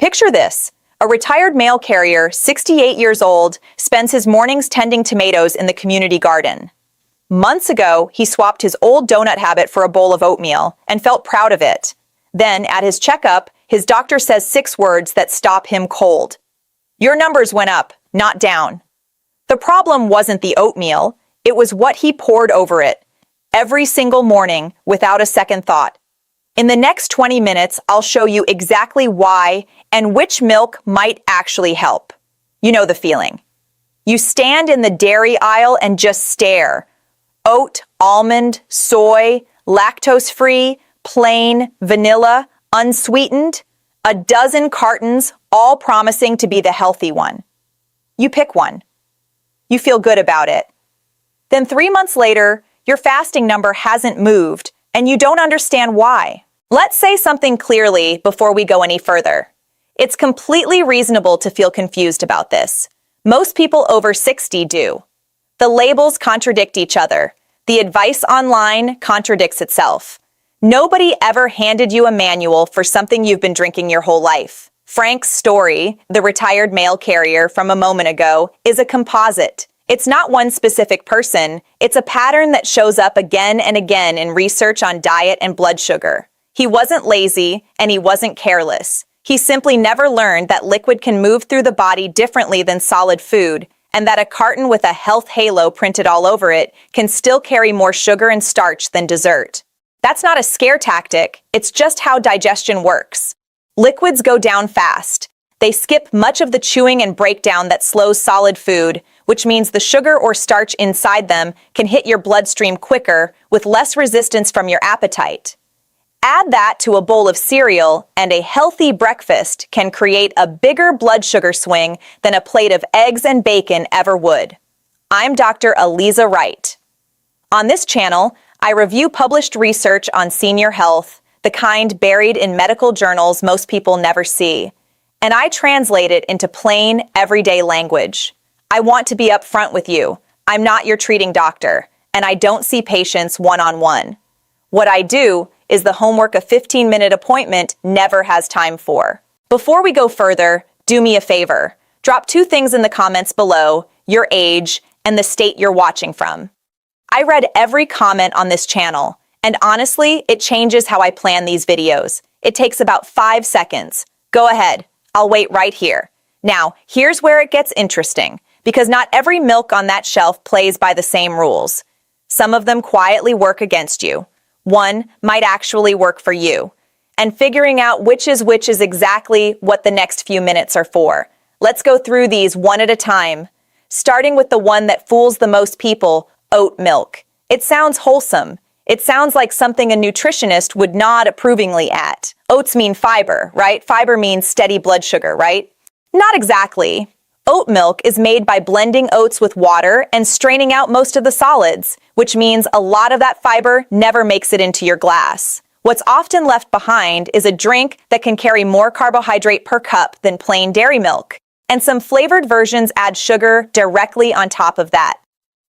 Picture this. A retired mail carrier, 68 years old, spends his mornings tending tomatoes in the community garden. Months ago, he swapped his old donut habit for a bowl of oatmeal and felt proud of it. Then, at his checkup, his doctor says 6 words that stop him cold. Your numbers went up, not down. The problem wasn't the oatmeal, it was what he poured over it, every single morning, without a second thought. In the next 20 minutes, I'll show you exactly why and which milk might actually help. You know the feeling. You stand in the dairy aisle and just stare. Oat, almond, soy, lactose-free, plain, vanilla, unsweetened. A dozen cartons, all promising to be the healthy one. You pick one. You feel good about it. Then 3 months later, your fasting number hasn't moved, and you don't understand why. Let's say something clearly before we go any further. It's completely reasonable to feel confused about this. Most people over 60 do. The labels contradict each other. The advice online contradicts itself. Nobody ever handed you a manual for something you've been drinking your whole life. Frank's story, the retired mail carrier from a moment ago, is a composite. It's not one specific person. It's a pattern that shows up again and again in research on diet and blood sugar. He wasn't lazy, and he wasn't careless. He simply never learned that liquid can move through the body differently than solid food, and that a carton with a health halo printed all over it can still carry more sugar and starch than dessert. That's not a scare tactic, it's just how digestion works. Liquids go down fast. They skip much of the chewing and breakdown that slows solid food, which means the sugar or starch inside them can hit your bloodstream quicker with less resistance from your appetite. Add that to a bowl of cereal, and a healthy breakfast can create a bigger blood sugar swing than a plate of eggs and bacon ever would. I'm Dr. Aliza Wright. On this channel, I review published research on senior health, the kind buried in medical journals most people never see, and I translate it into plain, everyday language. I want to be upfront with you. I'm not your treating doctor, and I don't see patients one-on-one. What I do is the homework a 15-minute appointment never has time for. Before we go further, do me a favor. Drop 2 things in the comments below: your age and the state you're watching from. I read every comment on this channel, and honestly, it changes how I plan these videos. It takes about 5 seconds. Go ahead, I'll wait right here. Now, here's where it gets interesting, because not every milk on that shelf plays by the same rules. Some of them quietly work against you. One might actually work for you. And figuring out which is exactly what the next few minutes are for. Let's go through these one at a time. Starting with the one that fools the most people, oat milk. It sounds wholesome. It sounds like something a nutritionist would nod approvingly at. Oats mean fiber, right? Fiber means steady blood sugar, right? Not exactly. Oat milk is made by blending oats with water and straining out most of the solids, which means a lot of that fiber never makes it into your glass. What's often left behind is a drink that can carry more carbohydrate per cup than plain dairy milk, and some flavored versions add sugar directly on top of that.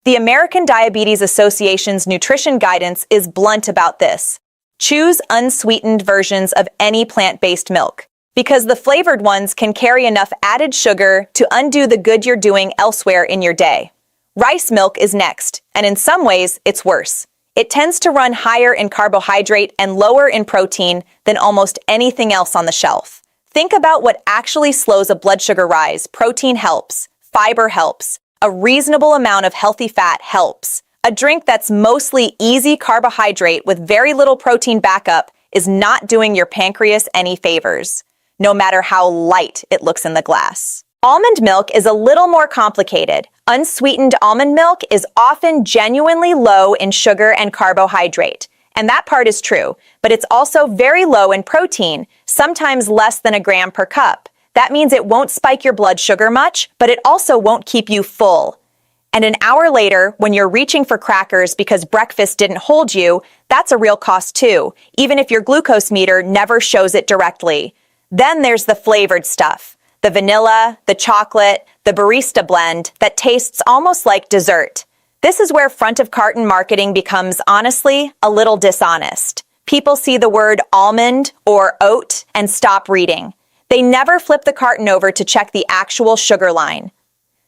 The American Diabetes Association's nutrition guidance is blunt about this. Choose unsweetened versions of any plant-based milk, because the flavored ones can carry enough added sugar to undo the good you're doing elsewhere in your day. Rice milk is next, and in some ways, it's worse. It tends to run higher in carbohydrate and lower in protein than almost anything else on the shelf. Think about what actually slows a blood sugar rise. Protein helps. Fiber helps. A reasonable amount of healthy fat helps. A drink that's mostly easy carbohydrate with very little protein backup is not doing your pancreas any favors, no matter how light it looks in the glass. Almond milk is a little more complicated. Unsweetened almond milk is often genuinely low in sugar and carbohydrate, and that part is true, but it's also very low in protein, sometimes less than a gram per cup. That means it won't spike your blood sugar much, but it also won't keep you full. And an hour later, when you're reaching for crackers because breakfast didn't hold you, that's a real cost too, even if your glucose meter never shows it directly. Then there's the flavored stuff. The vanilla, the chocolate, the barista blend that tastes almost like dessert. This is where front-of-carton marketing becomes, honestly, a little dishonest. People see the word almond or oat and stop reading. They never flip the carton over to check the actual sugar line.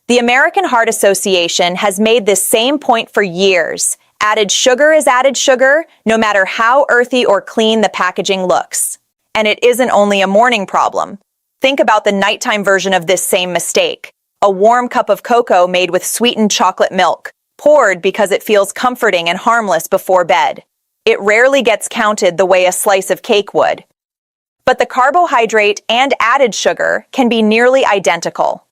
The American Heart Association has made this same point for years. Added sugar is added sugar, no matter how earthy or clean the packaging looks. And it isn't only a morning problem. Think about the nighttime version of this same mistake. A warm cup of cocoa made with sweetened chocolate milk, poured because it feels comforting and harmless before bed. It rarely gets counted the way a slice of cake would. But the carbohydrate and added sugar can be nearly identical.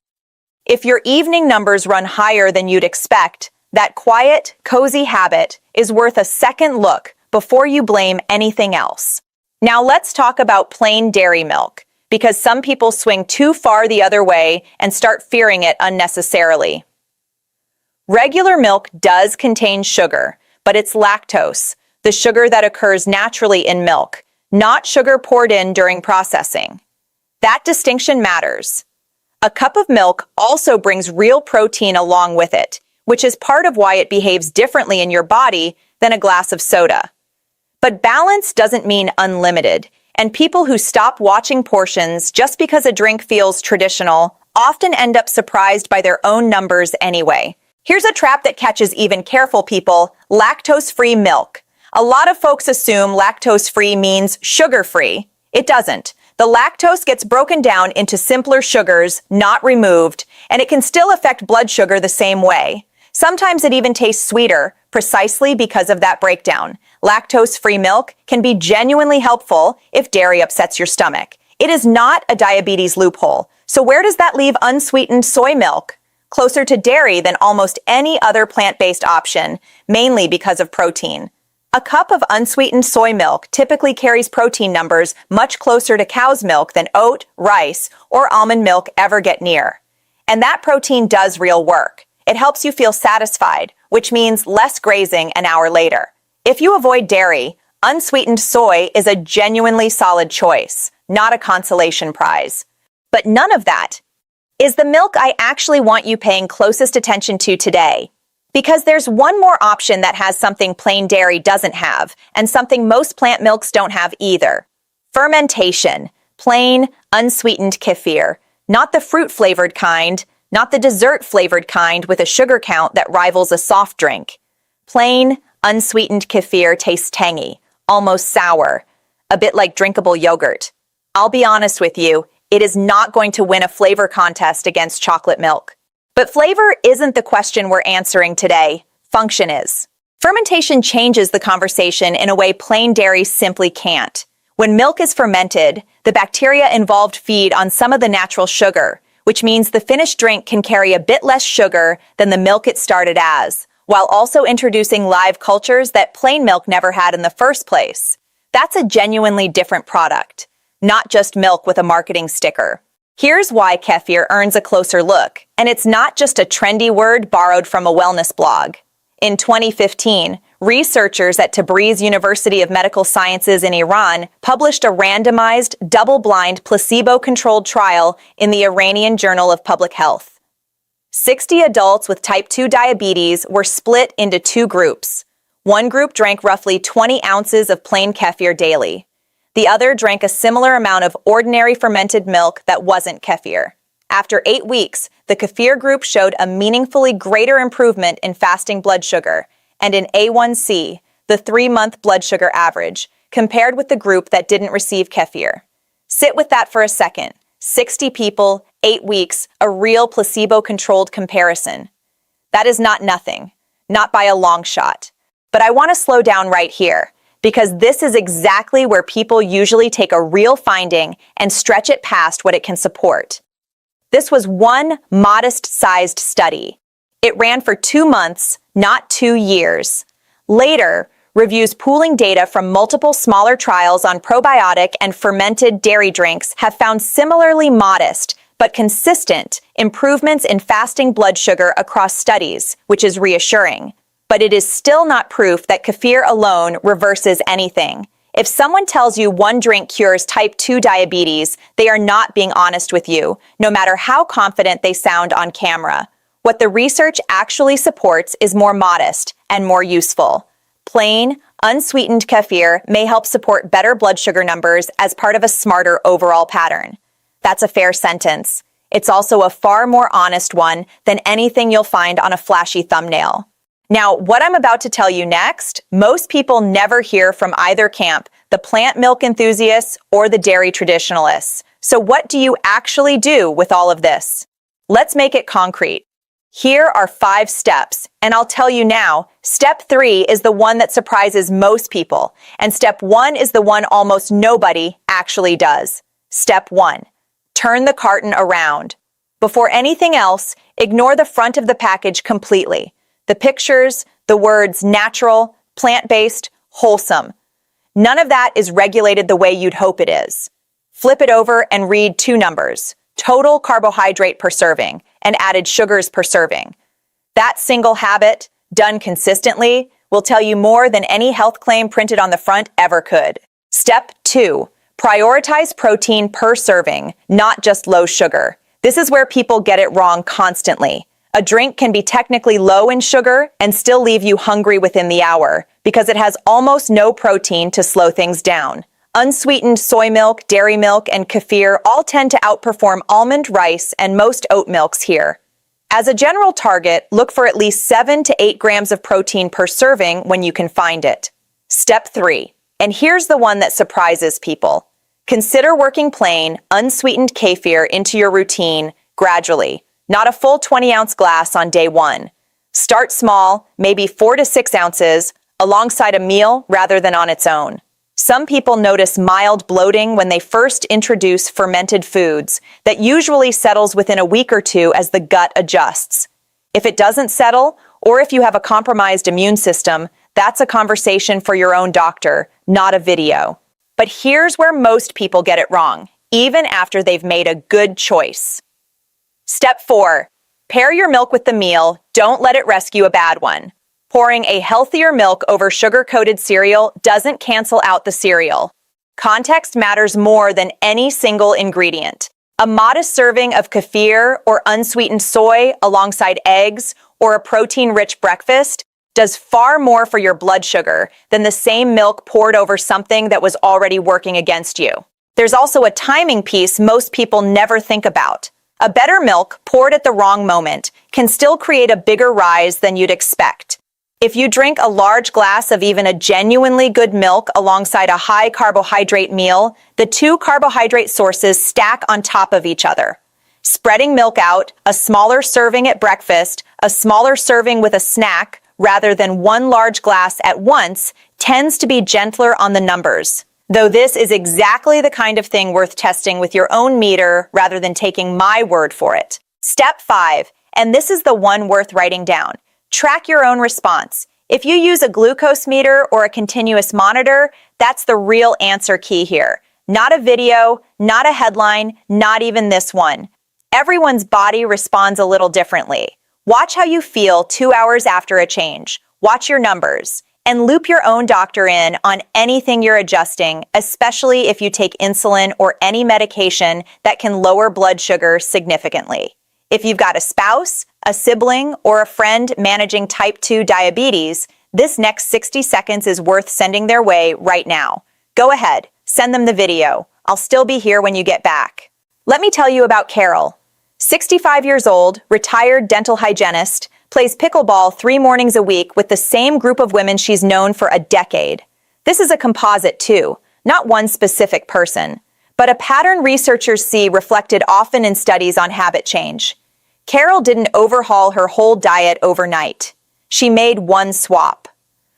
If your evening numbers run higher than you'd expect, that quiet, cozy habit is worth a second look before you blame anything else. Now let's talk about plain dairy milk, because some people swing too far the other way and start fearing it unnecessarily. Regular milk does contain sugar, but it's lactose, the sugar that occurs naturally in milk, not sugar poured in during processing. That distinction matters. A cup of milk also brings real protein along with it, which is part of why it behaves differently in your body than a glass of soda. But balance doesn't mean unlimited, and people who stop watching portions just because a drink feels traditional often end up surprised by their own numbers anyway. Here's a trap that catches even careful people: lactose-free milk. A lot of folks assume lactose-free means sugar-free. It doesn't. The lactose gets broken down into simpler sugars, not removed, and it can still affect blood sugar the same way. Sometimes it even tastes sweeter, precisely because of that breakdown. Lactose-free milk can be genuinely helpful if dairy upsets your stomach. It is not a diabetes loophole. So where does that leave unsweetened soy milk? Closer to dairy than almost any other plant-based option, mainly because of protein. A cup of unsweetened soy milk typically carries protein numbers much closer to cow's milk than oat, rice, or almond milk ever get near. And that protein does real work. It helps you feel satisfied, which means less grazing an hour later. If you avoid dairy, unsweetened soy is a genuinely solid choice, not a consolation prize. But none of that is the milk I actually want you paying closest attention to today. Because there's one more option that has something plain dairy doesn't have, and something most plant milks don't have either. Fermentation. Plain, unsweetened kefir. Not the fruit-flavored kind, not the dessert-flavored kind with a sugar count that rivals a soft drink. Plain, unsweetened kefir tastes tangy, almost sour, a bit like drinkable yogurt. I'll be honest with you, it is not going to win a flavor contest against chocolate milk. But flavor isn't the question we're answering today. Function is. Fermentation changes the conversation in a way plain dairy simply can't. When milk is fermented, the bacteria involved feed on some of the natural sugar, which means the finished drink can carry a bit less sugar than the milk it started as, while also introducing live cultures that plain milk never had in the first place. That's a genuinely different product, not just milk with a marketing sticker. Here's why kefir earns a closer look, and it's not just a trendy word borrowed from a wellness blog. In 2015, researchers at Tabriz University of Medical Sciences in Iran published a randomized, double-blind, placebo-controlled trial in the Iranian Journal of Public Health. 60 adults with type 2 diabetes were split into two groups. One group drank roughly 20 ounces of plain kefir daily. The other drank a similar amount of ordinary fermented milk that wasn't kefir. After 8 weeks, the kefir group showed a meaningfully greater improvement in fasting blood sugar and in A1C, the 3-month blood sugar average, compared with the group that didn't receive kefir. Sit with that for a second. 60 people, 8 weeks, a real placebo-controlled comparison. That is not nothing, not by a long shot. But I want to slow down right here, because this is exactly where people usually take a real finding and stretch it past what it can support. This was one modest-sized study. It ran for 2 months, not 2 years. Later, reviews pooling data from multiple smaller trials on probiotic and fermented dairy drinks have found similarly modest, but consistent, improvements in fasting blood sugar across studies, which is reassuring. But it is still not proof that kefir alone reverses anything. If someone tells you one drink cures type 2 diabetes, they are not being honest with you, no matter how confident they sound on camera. What the research actually supports is more modest and more useful. Plain, unsweetened kefir may help support better blood sugar numbers as part of a smarter overall pattern. That's a fair sentence. It's also a far more honest one than anything you'll find on a flashy thumbnail. Now, what I'm about to tell you next, most people never hear from either camp, the plant milk enthusiasts or the dairy traditionalists. So what do you actually do with all of this? Let's make it concrete. Here are 5 steps, and I'll tell you now, step 3 is the one that surprises most people, and step 1 is the one almost nobody actually does. Step 1. Turn the carton around. Before anything else, ignore the front of the package completely. The pictures, the words natural, plant-based, wholesome. None of that is regulated the way you'd hope it is. Flip it over and read 2 numbers, total carbohydrate per serving and added sugars per serving. That single habit, done consistently, will tell you more than any health claim printed on the front ever could. Step 2. Prioritize protein per serving, not just low sugar. This is where people get it wrong constantly. A drink can be technically low in sugar and still leave you hungry within the hour because it has almost no protein to slow things down. Unsweetened soy milk, dairy milk, and kefir all tend to outperform almond, rice, and most oat milks here. As a general target, look for at least 7 to 8 grams of protein per serving when you can find it. Step 3. And here's the one that surprises people. Consider working plain, unsweetened kefir into your routine gradually. Not a full 20-ounce glass on day 1. Start small, maybe 4 to 6 ounces, alongside a meal rather than on its own. Some people notice mild bloating when they first introduce fermented foods that usually settles within a week or 2 as the gut adjusts. If it doesn't settle, or if you have a compromised immune system, that's a conversation for your own doctor, not a video. But here's where most people get it wrong, even after they've made a good choice. Step 4. Pair your milk with the meal. Don't let it rescue a bad one. Pouring a healthier milk over sugar-coated cereal doesn't cancel out the cereal. Context matters more than any single ingredient. A modest serving of kefir or unsweetened soy alongside eggs or a protein-rich breakfast does far more for your blood sugar than the same milk poured over something that was already working against you. There's also a timing piece most people never think about. A better milk poured at the wrong moment can still create a bigger rise than you'd expect. If you drink a large glass of even a genuinely good milk alongside a high carbohydrate meal, the 2 carbohydrate sources stack on top of each other. Spreading milk out, a smaller serving at breakfast, a smaller serving with a snack, rather than 1 large glass at once, tends to be gentler on the numbers. Though this is exactly the kind of thing worth testing with your own meter rather than taking my word for it. Step 5, and this is the one worth writing down. Track your own response. If you use a glucose meter or a continuous monitor, that's the real answer key here. Not a video, not a headline, not even this one. Everyone's body responds a little differently. Watch how you feel 2 hours after a change. Watch your numbers. And loop your own doctor in on anything you're adjusting, especially if you take insulin or any medication that can lower blood sugar significantly. If you've got a spouse, a sibling, or a friend managing type 2 diabetes, this next 60 seconds is worth sending their way right now. Go ahead, send them the video. I'll still be here when you get back. Let me tell you about Carol. 65 years old, retired dental hygienist, plays pickleball 3 mornings a week with the same group of women she's known for a decade. This is a composite too, not one specific person, but a pattern researchers see reflected often in studies on habit change. Carol didn't overhaul her whole diet overnight. She made one swap.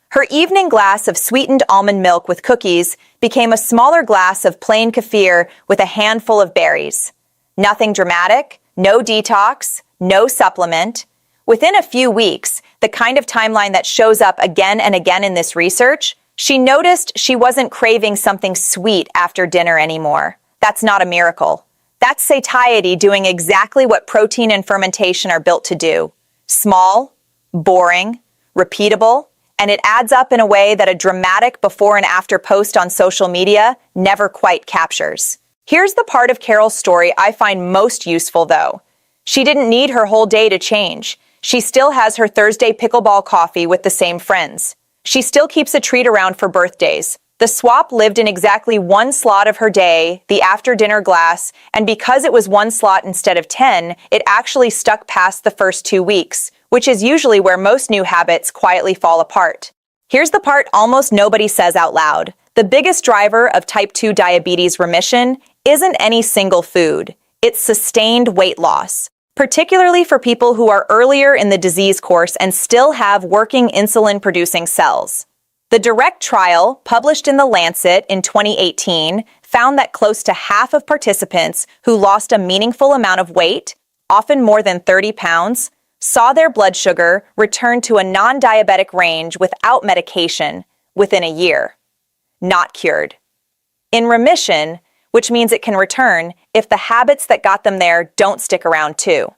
Her evening glass of sweetened almond milk with cookies became a smaller glass of plain kefir with a handful of berries. Nothing dramatic, no detox, no supplement. Within a few weeks, the kind of timeline that shows up again and again in this research, she noticed she wasn't craving something sweet after dinner anymore. That's not a miracle. That's satiety doing exactly what protein and fermentation are built to do. Small, boring, repeatable, and it adds up in a way that a dramatic before and after post on social media never quite captures. Here's the part of Carol's story I find most useful, though. She didn't need her whole day to change. She still has her Thursday pickleball coffee with the same friends. She still keeps a treat around for birthdays, The swap lived in exactly one slot of her day, the after-dinner glass, and because it was one slot instead of 10, it actually stuck past the first 2 weeks, which is usually where most new habits quietly fall apart. Here's the part almost nobody says out loud. The biggest driver of type 2 diabetes remission isn't any single food. It's sustained weight loss, particularly for people who are earlier in the disease course and still have working insulin-producing cells. The direct trial, published in The Lancet in 2018, found that close to half of participants who lost a meaningful amount of weight, often more than 30 pounds, saw their blood sugar return to a non-diabetic range without medication within a year. Not cured. In remission, which means it can return if the habits that got them there don't stick around too.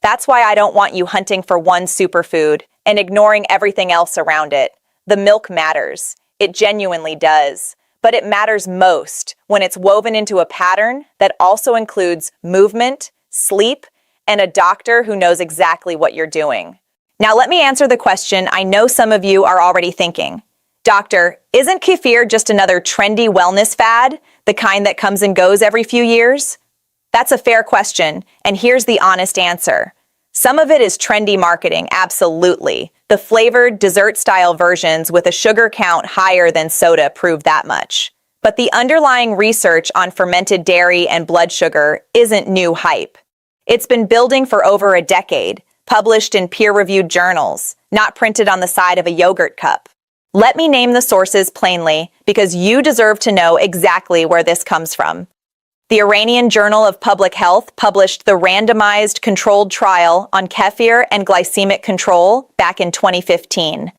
That's why I don't want you hunting for one superfood and ignoring everything else around it. The milk matters. It genuinely does. But it matters most when it's woven into a pattern that also includes movement, sleep, and a doctor who knows exactly what you're doing. Now let me answer the question I know some of you are already thinking. Doctor, isn't kefir just another trendy wellness fad, the kind that comes and goes every few years? That's a fair question, and here's the honest answer. Some of it is trendy marketing, absolutely. The flavored, dessert-style versions with a sugar count higher than soda prove that much. But the underlying research on fermented dairy and blood sugar isn't new hype. It's been building for over a decade, published in peer-reviewed journals, not printed on the side of a yogurt cup. Let me name the sources plainly, because you deserve to know exactly where this comes from. The Iranian Journal of Public Health published the randomized controlled trial on kefir and glycemic control back in 2015.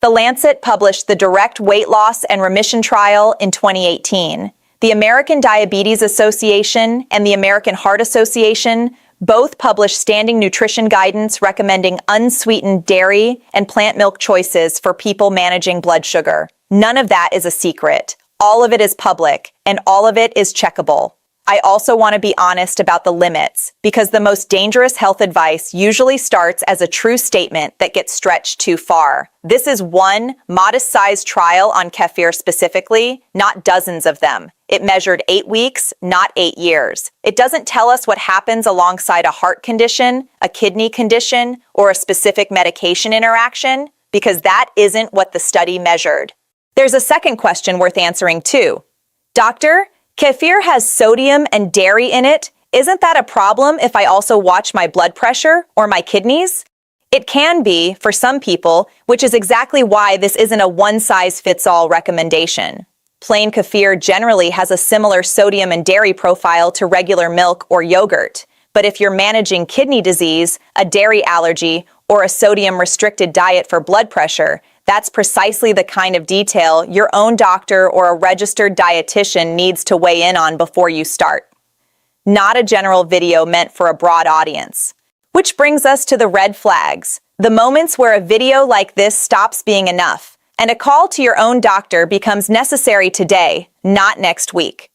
The Lancet published the direct weight loss and remission trial in 2018. The American Diabetes Association and the American Heart Association both published standing nutrition guidance recommending unsweetened dairy and plant milk choices for people managing blood sugar. None of that is a secret. All of it is public, and all of it is checkable. I also want to be honest about the limits, because the most dangerous health advice usually starts as a true statement that gets stretched too far. This is one modest-sized trial on kefir specifically, not dozens of them. It measured 8 weeks, not 8 years. It doesn't tell us what happens alongside a heart condition, a kidney condition, or a specific medication interaction, because that isn't what the study measured. There's a second question worth answering too. Doctor, kefir has sodium and dairy in it. Isn't that a problem if I also watch my blood pressure or my kidneys? It can be for some people, which is exactly why this isn't a one-size-fits-all recommendation. Plain kefir generally has a similar sodium and dairy profile to regular milk or yogurt. But if you're managing kidney disease, a dairy allergy, or a sodium-restricted diet for blood pressure, that's precisely the kind of detail your own doctor or a registered dietitian needs to weigh in on before you start. Not a general video meant for a broad audience. Which brings us to the red flags, the moments where a video like this stops being enough, and a call to your own doctor becomes necessary today, not next week.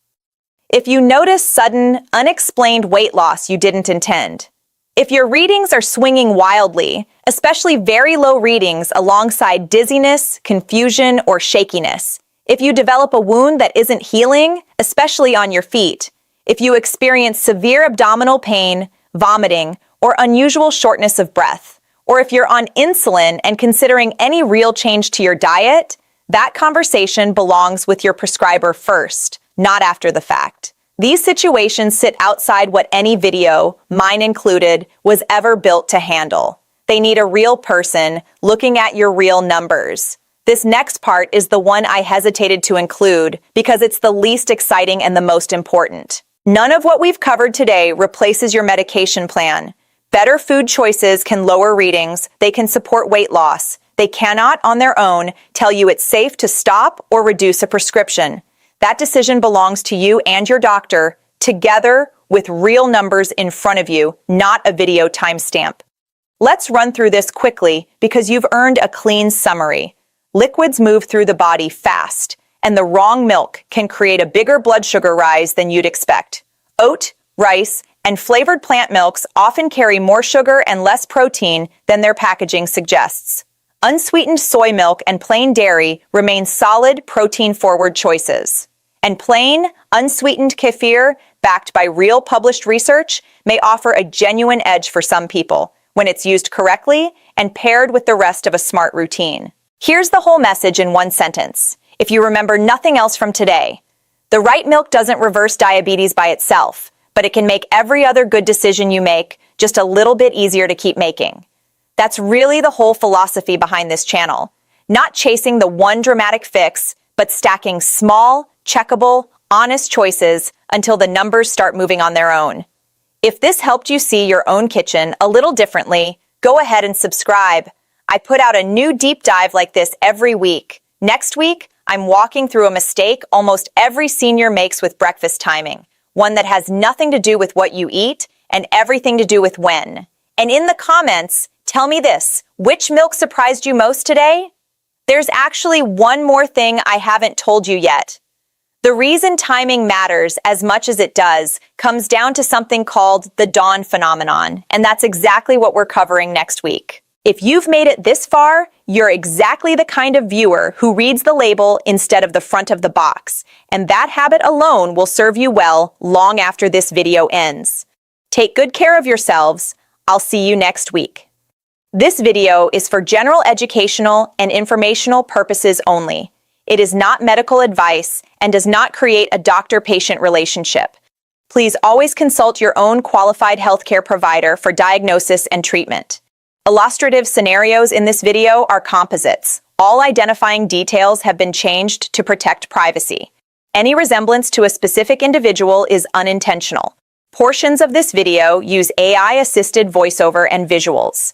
If you notice sudden, unexplained weight loss you didn't intend, if your readings are swinging wildly, especially very low readings alongside dizziness, confusion, or shakiness, if you develop a wound that isn't healing, especially on your feet, if you experience severe abdominal pain, vomiting, or unusual shortness of breath, or if you're on insulin and considering any real change to your diet, that conversation belongs with your prescriber first, not after the fact. These situations sit outside what any video, mine included, was ever built to handle. They need a real person looking at your real numbers. This next part is the one I hesitated to include because it's the least exciting and the most important. None of what we've covered today replaces your medication plan. Better food choices can lower readings, they can support weight loss. They cannot, on their own, tell you it's safe to stop or reduce a prescription. That decision belongs to you and your doctor, together with real numbers in front of you, not a video timestamp. Let's run through this quickly because you've earned a clean summary. Liquids move through the body fast, and the wrong milk can create a bigger blood sugar rise than you'd expect. Oat, rice, and flavored plant milks often carry more sugar and less protein than their packaging suggests. Unsweetened soy milk and plain dairy remain solid, protein-forward choices. And plain, unsweetened kefir, backed by real published research, may offer a genuine edge for some people when it's used correctly and paired with the rest of a smart routine. Here's the whole message in one sentence, if you remember nothing else from today. The right milk doesn't reverse diabetes by itself, but it can make every other good decision you make just a little bit easier to keep making. That's really the whole philosophy behind this channel. Not chasing the one dramatic fix, but stacking small, checkable, honest choices until the numbers start moving on their own. If this helped you see your own kitchen a little differently, go ahead and subscribe. I put out a new deep dive like this every week. Next week, I'm walking through a mistake almost every senior makes with breakfast timing, one that has nothing to do with what you eat and everything to do with when. And in the comments, tell me this, which milk surprised you most today? There's actually one more thing I haven't told you yet. The reason timing matters as much as it does comes down to something called the dawn phenomenon, and that's exactly what we're covering next week. If you've made it this far, you're exactly the kind of viewer who reads the label instead of the front of the box, and that habit alone will serve you well long after this video ends. Take good care of yourselves. I'll see you next week. This video is for general educational and informational purposes only. It is not medical advice and does not create a doctor-patient relationship. Please always consult your own qualified healthcare provider for diagnosis and treatment. Illustrative scenarios in this video are composites. All identifying details have been changed to protect privacy. Any resemblance to a specific individual is unintentional. Portions of this video use AI-assisted voiceover and visuals.